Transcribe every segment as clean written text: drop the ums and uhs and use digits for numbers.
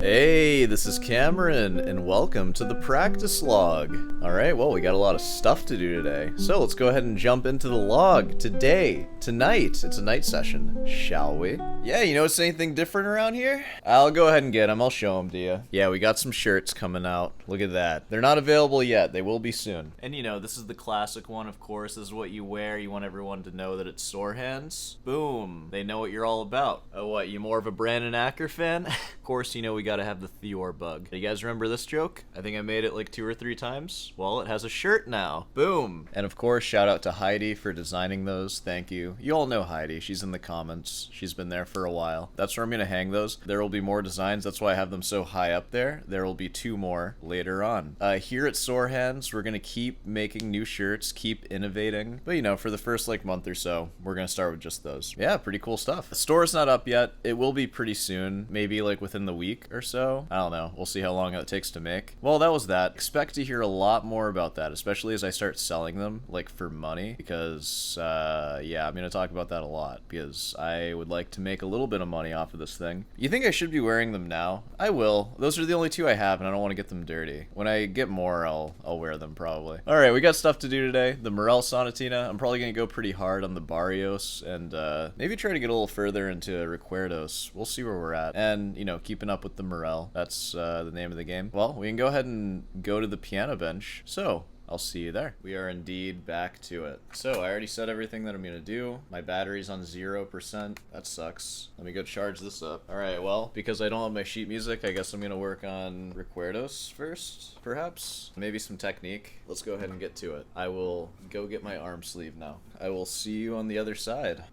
Hey, this is Cameron, and welcome to the practice log. Alright, well, we got a lot of stuff to do today, so let's go ahead and jump into the log. Tonight, it's a night session, shall we? Yeah, you notice anything different around here? I'll go ahead and get them, I'll show them to you. Yeah, we got some shirts coming out, look at that. They're not available yet, they will be soon. And you know, this is the classic one, of course, this is what you wear, you want everyone to know that it's sore hands. Boom, they know what you're all about. Oh, what, you more of a Brandon Acker fan? Of course, you know we gotta have the Theor bug. You guys remember this joke? I think I made it like 2 or 3 times. Well, it has a shirt now. Boom. And of course, shout out to Heidi for designing those. Thank you. You all know Heidi. She's in the comments. She's been there for a while. That's where I'm gonna hang those. There will be more designs. That's why I have them so high up there. There will be 2 more later on. Here at Sore Hands, we're gonna keep making new shirts, keep innovating. But you know, for the first like month or so, we're gonna start with just those. Yeah, pretty cool stuff. The store's not up yet. It will be pretty soon. Maybe like within the week or so. I don't know. We'll see how long it takes to make. Well, that was that. Expect to hear a lot more about that, especially as I start selling them, like for money, because, yeah, I'm gonna talk about that a lot, because I would like to make a little bit of money off of this thing. You think I should be wearing them now? I will. Those are the only 2 I have, and I don't want to get them dirty. When I get more, I'll wear them, probably. Alright, we got stuff to do today. The Morel Sonatina. I'm probably gonna go pretty hard on the Barrios, and, maybe try to get a little further into Recuerdos. We'll see where we're at. And, you know, keeping up with the Morel. That's, the name of the game. Well, we can go ahead and go to the piano bench. So, I'll see you there. We are indeed back to it. So, I already said everything that I'm gonna do. My battery's on 0%. That sucks. Let me go charge this up. Alright, well, because I don't have my sheet music, I guess I'm gonna work on Recuerdos first, perhaps? Maybe some technique. Let's go ahead and get to it. I will go get my arm sleeve now. I will see you on the other side.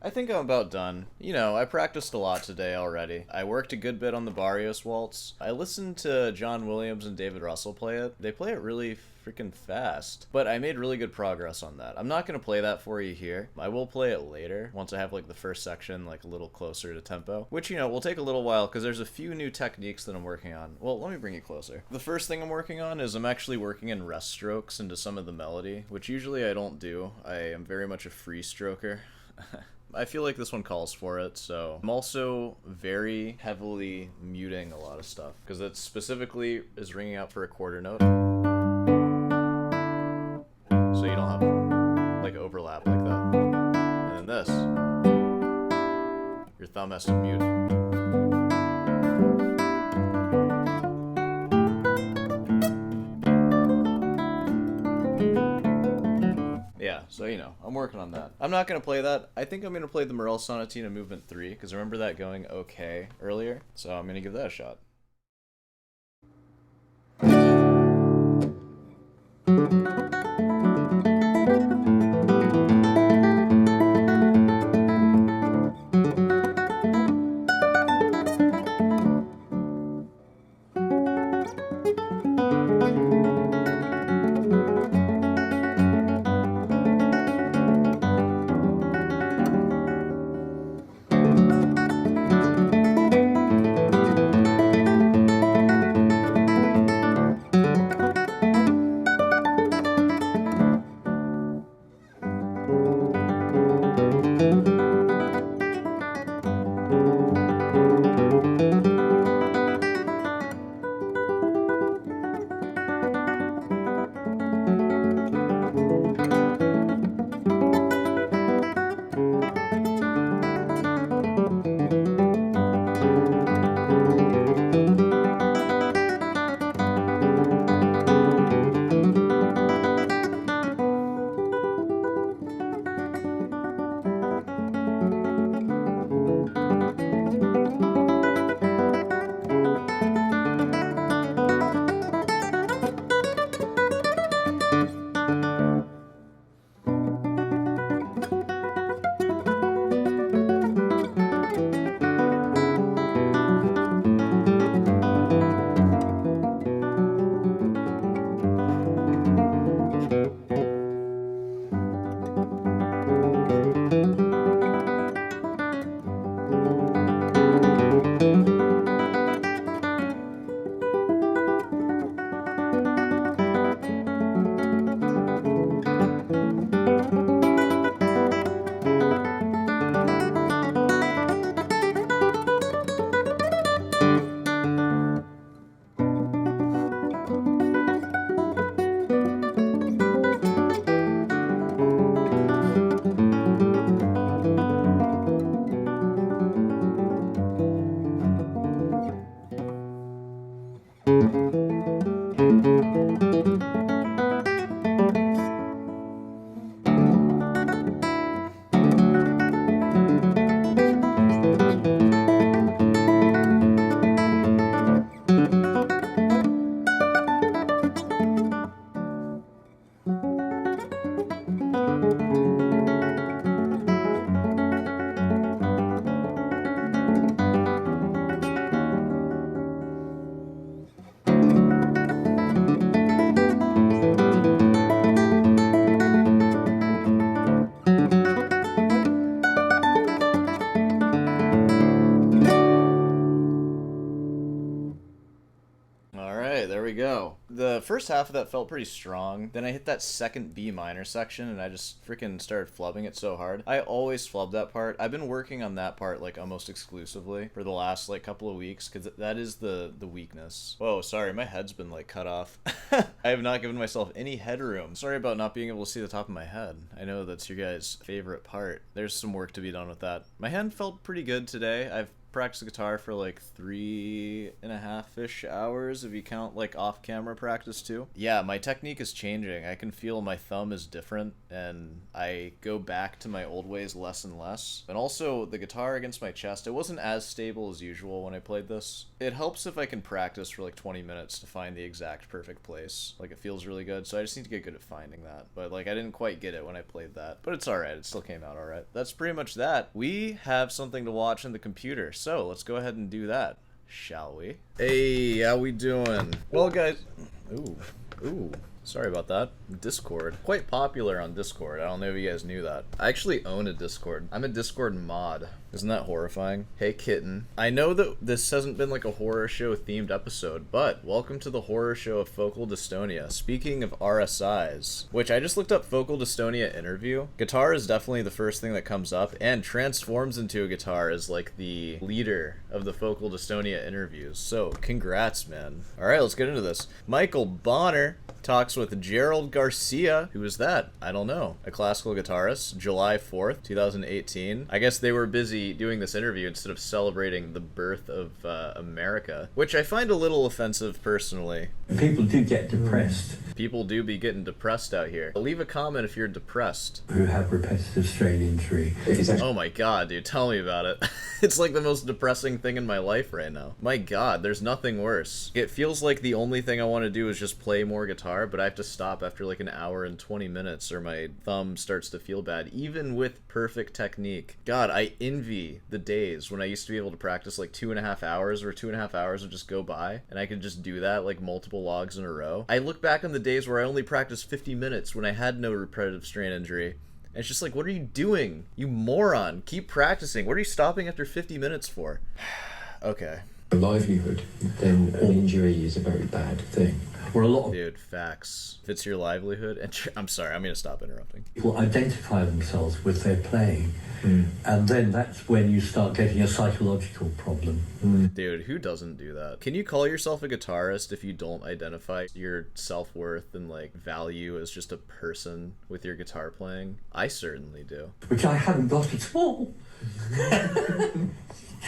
I think I'm about done. You know, I practiced a lot today already. I worked a good bit on the Barrios Waltz. I listened to John Williams and David Russell play it. They play it really freaking fast. But I made really good progress on that. I'm not going to play that for you here. I will play it later, once I have like the first section like a little closer to tempo. Which, you know, will take a little while because there's a few new techniques that I'm working on. Well, let me bring you closer. The first thing I'm working on is I'm actually working in rest strokes into some of the melody, which usually I don't do. I am very much a free stroker. I feel like this one calls for it, so I'm also very heavily muting a lot of stuff because it specifically is ringing out for a quarter note, so you don't have like overlap like that. And then this, your thumb has to mute. Yeah, so you know, I'm working on that. I'm not going to play that. I think I'm going to play the Morel Sonatina Movement 3, because I remember that going okay earlier, so I'm going to give that a shot. The first half of that felt pretty strong. Then I hit that second B minor section and I just freaking started flubbing it so hard. I always flub that part. I've been working on that part like almost exclusively for the last like couple of weeks because that is the weakness. Whoa, sorry, my head's been like cut off. I have not given myself any headroom. Sorry about not being able to see the top of my head. I know that's your guys' favorite part. There's some work to be done with that. My hand felt pretty good today. I've practiced the guitar for like 3.5-ish hours if you count like off-camera practice too. Yeah, my technique is changing. I can feel my thumb is different and I go back to my old ways less and less. And also the guitar against my chest, it wasn't as stable as usual when I played this. It helps if I can practice for like 20 minutes to find the exact perfect place. Like it feels really good, so I just need to get good at finding that. But like I didn't quite get it when I played that. But it's alright, it still came out alright. That's pretty much that. We have something to watch on the computer. So let's go ahead and do that, shall we? Hey, how we doing? Well, guys, ooh, sorry about that. Discord, quite popular on Discord. I don't know if you guys knew that. I actually own a Discord. I'm a Discord mod. Isn't that horrifying? Hey, kitten. I know that this hasn't been like a horror show themed episode, but welcome to the horror show of Focal Dystonia. Speaking of RSIs, which I just looked up Focal Dystonia interview. Guitar is definitely the first thing that comes up, and transforms into a guitar as like the leader of the Focal Dystonia interviews. So congrats, man. All right, let's get into this. Michael Bonner talks with Gerald Garcia. Who is that? I don't know. A classical guitarist, July 4th, 2018. I guess they were busy doing this interview instead of celebrating the birth of America, which I find a little offensive personally. People do get depressed. People do be getting depressed out here. Leave a comment if you're depressed. Who have repetitive strain injury. Oh my god, dude, tell me about it. It's like the most depressing thing in my life right now. My god, there's nothing worse. It feels like the only thing I want to do is just play more guitar, but I have to stop after like an hour and 20 minutes or my thumb starts to feel bad, even with perfect technique. God, I envy the days when I used to be able to practice like 2.5 hours, or 2.5 hours would just go by and I could just do that like multiple logs in a row. I look back on the days where I only practiced 50 minutes when I had no repetitive strain injury. And it's just like, what are you doing? You moron. Keep practicing. What are you stopping after 50 minutes for? Okay. A livelihood, then an injury is a very bad thing. Or a lot of Dude, facts. If it's your livelihood, and I'm sorry, I'm gonna stop interrupting. people identify themselves with their playing, and then that's when you start getting a psychological problem. Dude, who doesn't do that? Can you call yourself a guitarist if you don't identify your self-worth and like value as just a person with your guitar playing? I certainly do. Which I haven't got at all.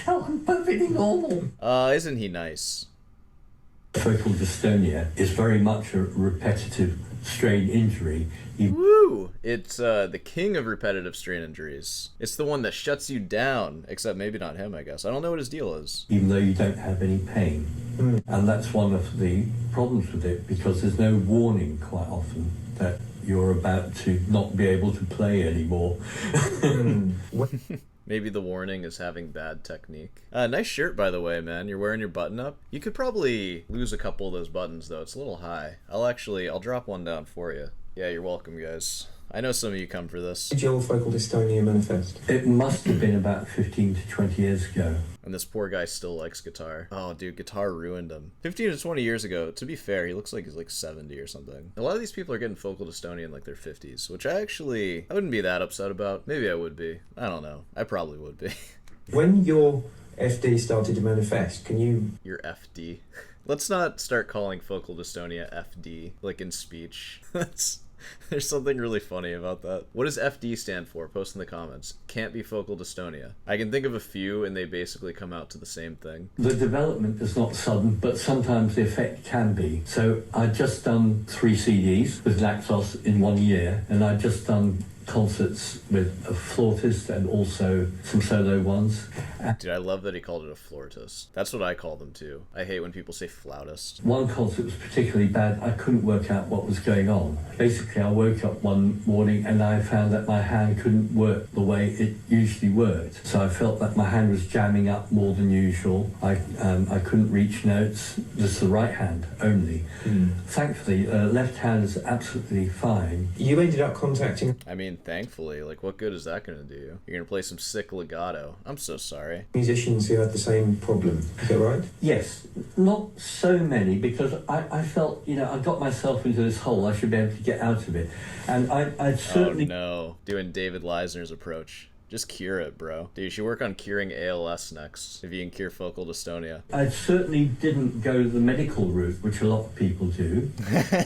I'm perfectly normal. Isn't he nice? Focal dystonia is very much a repetitive strain injury. Woo! It's the king of repetitive strain injuries. It's the one that shuts you down, except maybe not him, I guess. I don't know what his deal is. Even though you don't have any pain. And that's one of the problems with it, because there's no warning quite often that you're about to not be able to play anymore. Maybe the warning is having bad technique. Nice shirt, by the way, man. You're wearing your button up. You could probably lose a couple of those buttons, though. It's a little high. I'll drop one down for you. Yeah, you're welcome, guys. I know some of you come for this. Did your Focal Dystonia manifest? It must have been about 15 to 20 years ago. And this poor guy still likes guitar. Oh, dude, guitar ruined him. 15 to 20 years ago, to be fair, he looks like he's like 70 or something. A lot of these people are getting Focal Dystonia in like their 50s, which I wouldn't be that upset about. Maybe I would be. I don't know. I probably would be. When your FD started to manifest, can you... Your FD. Let's not start calling Focal Dystonia FD, like in speech. There's something really funny about that. What does FD stand for? Post in the comments. Can't be Focal Dystonia. I can think of a few and they basically come out to the same thing. The development is not sudden, but sometimes the effect can be. So I'd just done 3 CDs with Naxos in 1 year, and I'd just done concerts with a flautist and also some solo ones. Dude, I love that he called it a flautist. That's what I call them too. I hate when people say flautist. One concert was particularly bad. I couldn't work out what was going on. Basically, I woke up one morning and I found that my hand couldn't work the way it usually worked. So I felt that my hand was jamming up more than usual. I couldn't reach notes, just the right hand only. Thankfully, left hand is absolutely fine. You ended up contacting I mean, thankfully, like, what good is that gonna do you? You're gonna play some sick legato. I'm so sorry. musicians who had the same problem. Is that right? Yes, not so many, because I felt, I got myself into this hole. I should be able to get out of it. And I'd certainly... Oh no, doing David Leisner's approach. Just cure it, bro. Dude, you should work on curing ALS next, if you can cure focal dystonia. I certainly didn't go the medical route, which a lot of people do.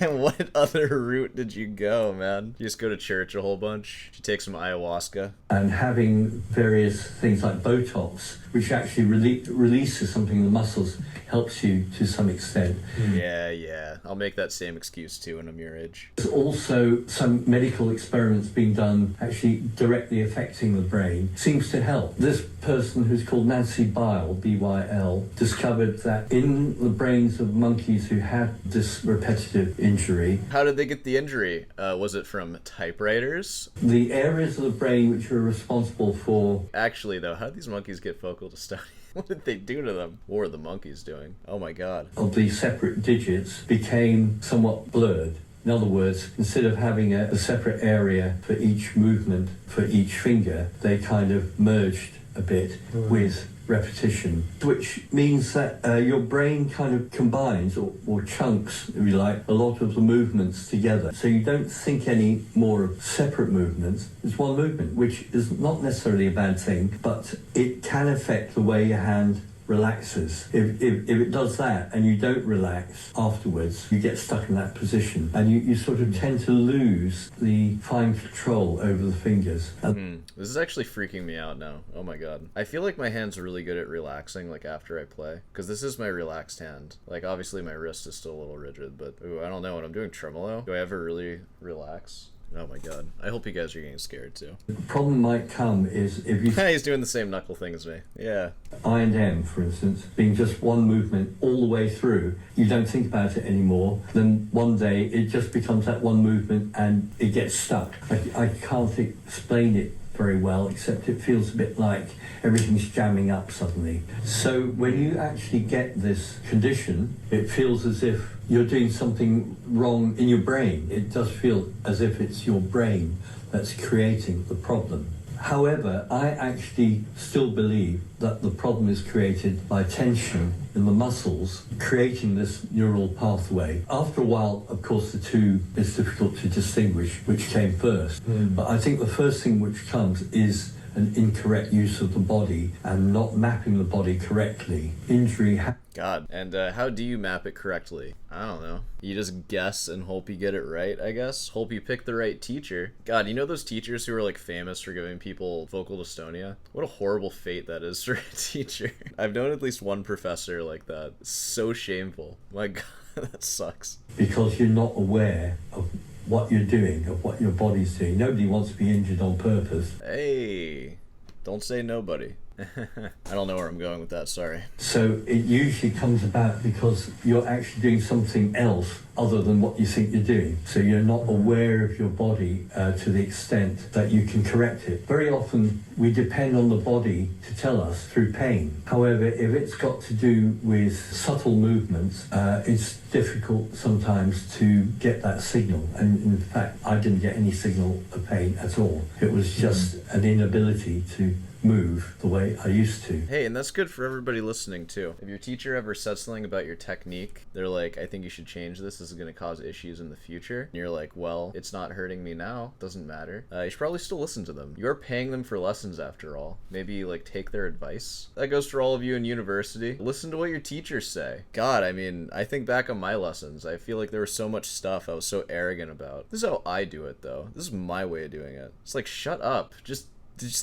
What other route did you go, man? You just go to church a whole bunch? Did you take some ayahuasca? And having various things like Botox, which actually releases something in the muscles, helps you to some extent. Yeah. I'll make that same excuse too when I'm your age. There's also some medical experiments being done actually directly affecting the brain. Seems to help. This person, who's called Nancy Byle, B-Y-L, discovered that in the brains of monkeys who had this repetitive injury... How did they get the injury? Was it from typewriters? The areas of the brain which are responsible for... Actually, though, how did these monkeys get focal dystonia? What did they do to them? What were the monkeys doing? Oh my god. ...of the separate digits became somewhat blurred. In other words, instead of having a separate area for each movement, for each finger, they kind of merged a bit with repetition, which means that your brain kind of combines or chunks, if you like, a lot of the movements together. So you don't think any more of separate movements. It's one movement, which is not necessarily a bad thing, but it can affect the way your hand relaxes. If it does that and you don't relax afterwards, you get stuck in that position and you sort of tend to lose the fine control over the fingers. This is actually freaking me out now. Oh my god. I feel like my hand's really good at relaxing, like, after I play. Because this is my relaxed hand. Like, obviously my wrist is still a little rigid, but, ooh, I don't know. When I'm doing tremolo, do I ever really relax? Oh my god. I hope you guys are getting scared too. The problem might come is if you... He's doing the same knuckle thing as me. Yeah. I and M, for instance, being just one movement all the way through, you don't think about it anymore. Then one day it just becomes that one movement and it gets stuck. I can't explain it very well, except it feels a bit like everything's jamming up suddenly. So when you actually get this condition, it feels as if you're doing something wrong in your brain. It does feel as if it's your brain that's creating the problem. However, I actually still believe that the problem is created by tension in the muscles, creating this neural pathway. After a while, of course, the two is difficult to distinguish which came first. But I think the first thing which comes is an incorrect use of the body and not mapping the body correctly. Injury God. And how do you map it correctly? I don't know. You just guess and hope you get it right, I guess? Hope you pick the right teacher. God, you know those teachers who are, like, famous for giving people focal dystonia? What a horrible fate that is for a teacher. I've known at least one professor like that. It's so shameful. My god, that sucks. Because you're not aware of what you're doing, of what your body's doing. Nobody wants to be injured on purpose. Hey, don't say nobody. I don't know where I'm going with that, sorry. So it usually comes about because you're actually doing something else other than what you think you're doing. So you're not aware of your body to the extent that you can correct it. Very often we depend on the body to tell us through pain. However, if it's got to do with subtle movements, it's difficult sometimes to get that signal. And in fact, I didn't get any signal of pain at all. It was just an inability to move the way I used to. Hey, and that's good for everybody listening too. If your teacher ever said something about your technique, they're like, I think you should change this is going to cause issues in the future, and you're like, well, it's not hurting me now, doesn't matter, you should probably still listen to them. You're paying them for lessons after all. Maybe, like, take their advice. That goes for all of you in university. Listen to what your teachers say. God, I mean, I think back on my lessons, I feel like there was so much stuff I was so arrogant about. This is how I do it, though. This is my way of doing it. It's like, shut up. Just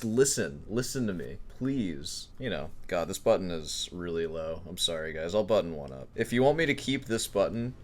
listen to me, please. You know, god, this button is really low. I'm sorry guys, I'll button one up. If you want me to keep this button,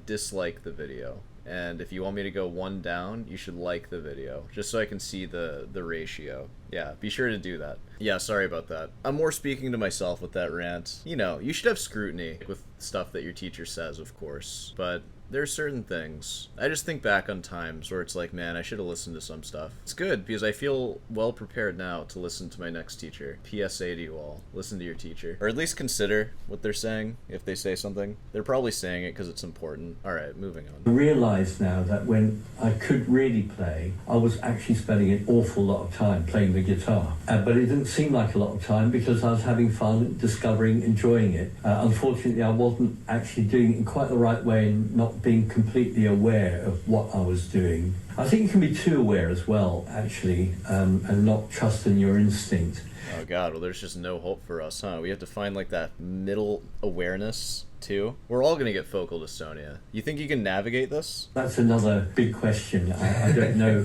dislike the video. and if you want me to go one down, you should like the video, just so I can see the ratio. Yeah, be sure to do that. Yeah, sorry about that. I'm more speaking to myself with that rant. You know, you should have scrutiny with stuff that your teacher says, of course, but there are certain things. I just think back on times where it's like, man, I should have listened to some stuff. It's good because I feel well prepared now to listen to my next teacher. PSA to you all, listen to your teacher. Or at least consider what they're saying if they say something. They're probably saying it because it's important. All right, moving I on. realise now that when I could really play, I was actually spending an awful lot of time playing the guitar. But it didn't seem like a lot of time because I was having fun, discovering, enjoying it. Unfortunately, I wasn't actually doing it in quite the right way and not being completely aware of what I was doing. I think you can be too aware as well, actually, and not trust in your instinct. Oh god, well there's just no hope for us, huh? We have to find like that middle awareness too. We're all gonna get focal dystonia. You think you can navigate this? That's another big question. I don't know,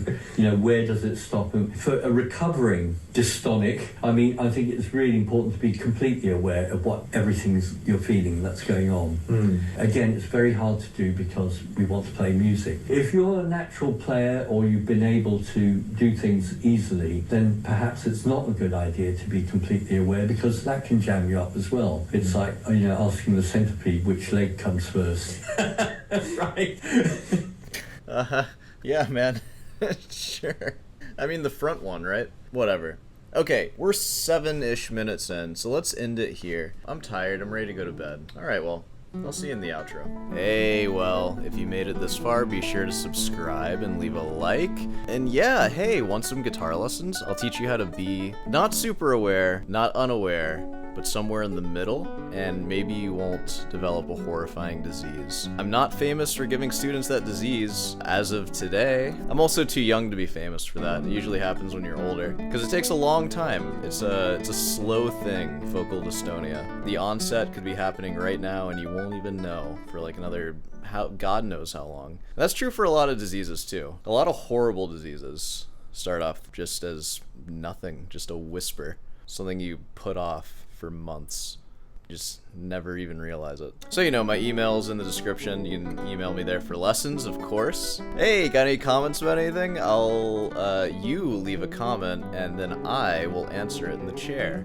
where does it stop? And for a recovering dystonic, I mean, I think it's really important to be completely aware of what everything's you're feeling that's going on. Again, it's very hard to do because we want to play music. If you're a natural player or you've been able to do things easily, then perhaps it's not a good idea to be completely aware because that can jam you up as well. It's like, asking the centipede which leg comes first. Right. Yeah, man. Sure. I mean, the front one, right? Whatever. Okay, we're 7-ish minutes in, so let's end it here. I'm tired. I'm ready to go to bed. All right, well, I'll see you in the outro. Hey, well, if you made it this far, be sure to subscribe and leave a like. And yeah, hey, want some guitar lessons? I'll teach you how to be not super aware, not unaware, but somewhere in the middle, and maybe you won't develop a horrifying disease. I'm not famous for giving students that disease as of today. I'm also too young to be famous for that. It usually happens when you're older, because it takes a long time. It's a slow thing, focal dystonia. The onset could be happening right now, and you won't even know for like another, God knows how long. That's true for a lot of diseases too. A lot of horrible diseases start off just as nothing, just a whisper, something you put off for months. Just never even realize it. So my email's in the description. You can email me there for lessons, of course. Hey, got any comments about anything? You leave a comment and then I will answer it in the chair.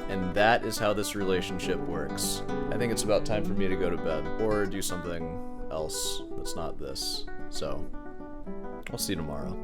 And that is how this relationship works. I think it's about time for me to go to bed or do something else that's not this. So, I'll see you tomorrow.